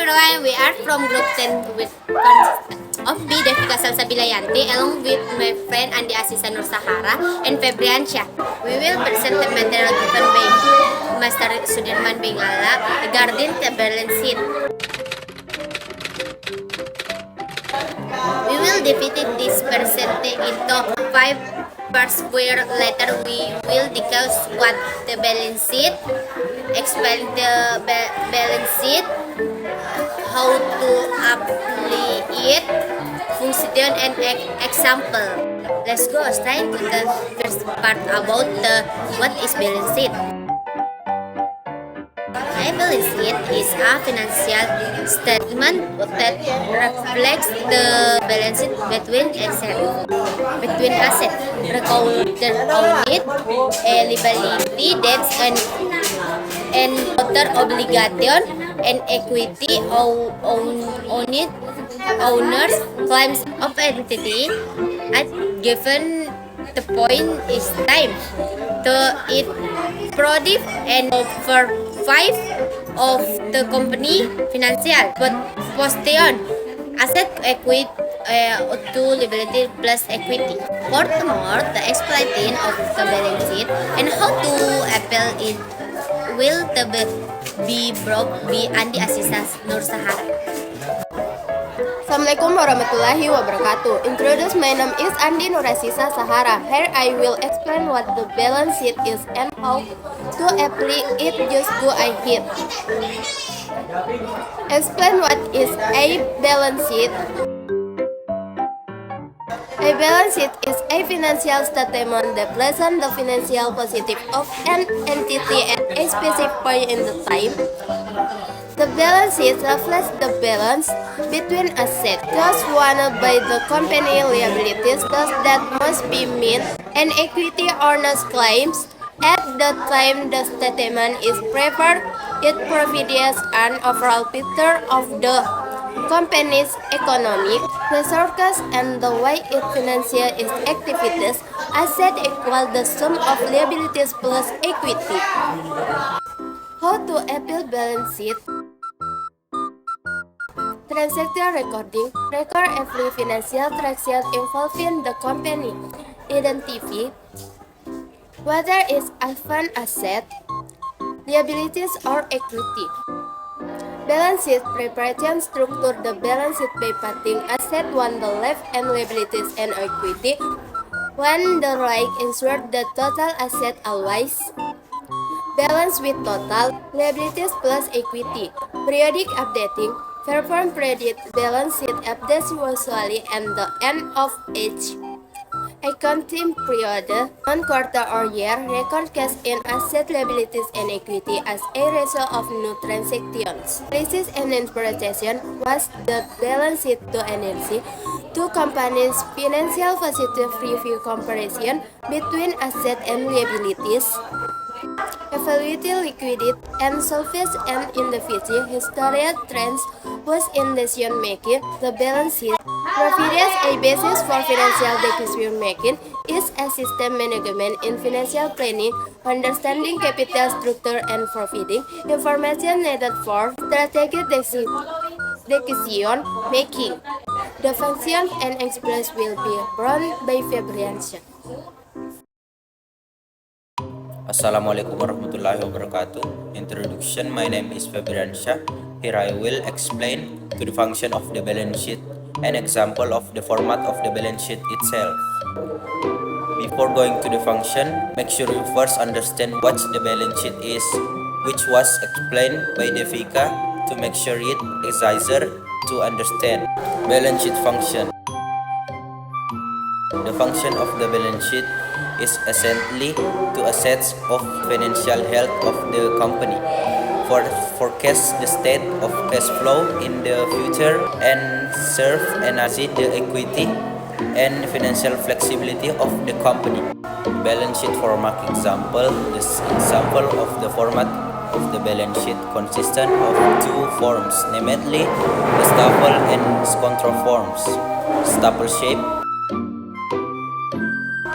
everyone, we are from Group 10 with of B. Devika Salsabila Yanti along with my friend Andi Asisa Nur Sahara and Febriansyah. We will present the material given by Master Sudirman Bengala regarding the balance sheet. We will divide this percentage into 5 parts where later we will discuss what the balance sheet, explain the balance sheet, how to apply it, function and example. Let's go straight to the first part about what is balance sheet. A balance sheet is a financial statement that reflects the balance sheet between assets, recorded on it, liability, debts, and other obligation, and equity owners claims of entity at given the point is time to it produce and survive of the company financial but position asset equity to liability plus equity. Furthermore, the explaining of the balance sheet and how to apply it will be brought by Andi Asisa Nur Sahara. Assalamualaikum warahmatullahi wabarakatuh. Introduce, my name is Andi Nur Asisa Sahara. Here I will explain what the balance sheet is and how to apply it. Just go ahead. Explain what is a balance sheet. A balance sheet is a financial statement that presents the financial position of an entity at a specific point in the time. The balance sheet reflects the balance between assets, thus won by the company, liabilities, thus that must be met, and equity owners' claims. At the time the statement is prepared, it provides an overall picture of the company's economic resources and the way it finances its activities. Asset equal the sum of liabilities plus equity. How to apply balance sheet? Transaction recording. Record every financial transaction involving the company. Identify whether it's a fund asset, liabilities, or equity. Balance sheet preparation structure the balance sheet by putting asset on the left and liabilities and equity on the right. Insert the total asset always. Balance with total liabilities plus equity. Periodic updating. Perform periodic balance sheet updates usually at the end of each accounting period, 1 quarter or year. Record cash in asset, liabilities, and equity as a ratio of new transactions. Analysis and interpretation was the balance sheet to analyze two companies' financial positive review comparison between asset and liabilities. Evaluate liquidity and solvency and individual historical trends was in decision making. The balance sheet provides a basis for financial decision making. Is a system management in financial planning, understanding capital structure and providing information needed for strategic decision making. The function and express will be run by Febriansyah. Assalamualaikum warahmatullahi wabarakatuh. Introduction, my name is Febriansyah. Here I will explain to the function of the balance sheet, an example of the format of the balance sheet itself. Before going to the function, make sure you first understand what the balance sheet is, which was explained by Devika to make sure it is easier to understand. Balance sheet function. The function of the balance sheet is essentially to assess of financial health of the company, forecast the state of cash flow in the future, and serve as the equity and financial flexibility of the company. Balance sheet format example. This example of the format of the balance sheet consistent of two forms, namely the staple and control forms. Staple shape.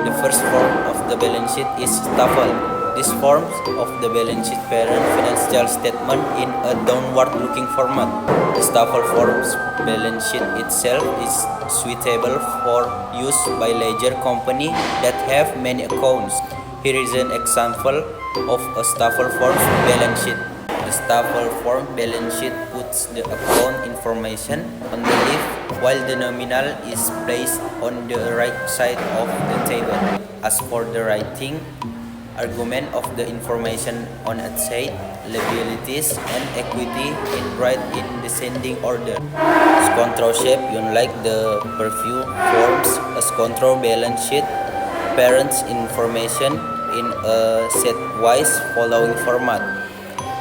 The first form of the balance sheet is staple. This forms of the balance sheet parent financial statement in a downward-looking format. The Staffel Forms balance sheet itself is suitable for use by larger companies that have many accounts. Here is an example of a Staffel Forms balance sheet. The Staffel Form balance sheet puts the account information on the left while the nominal is placed on the right side of the table. As for the writing argument of the information on asset, liabilities, and equity is right in descending order. Control shape, unlike the preview forms, a control balance sheet parents information in a set-wise following format.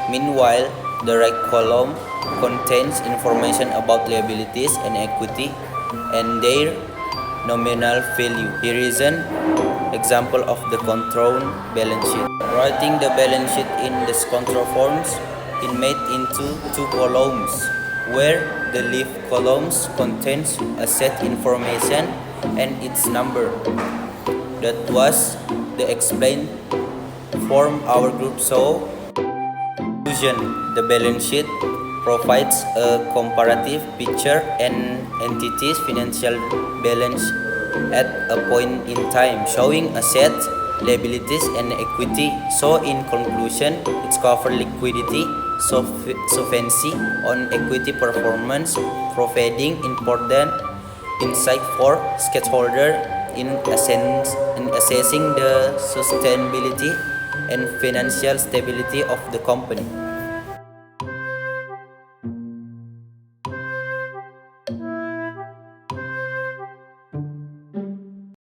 Meanwhile, the right column contains information about liabilities and equity and their nominal value. Here is an example of the control balance sheet. Writing the balance sheet in the control forms is made into two columns, where the left columns contains asset information and its number. That was the explained form our group saw. Conclusion: the balance sheet provides a comparative picture and entity's financial balance at a point in time, showing assets, liabilities, and equity. So in conclusion, it covers liquidity, solvency, on equity performance, providing important insight for stakeholders in assessing the sustainability and financial stability of the company.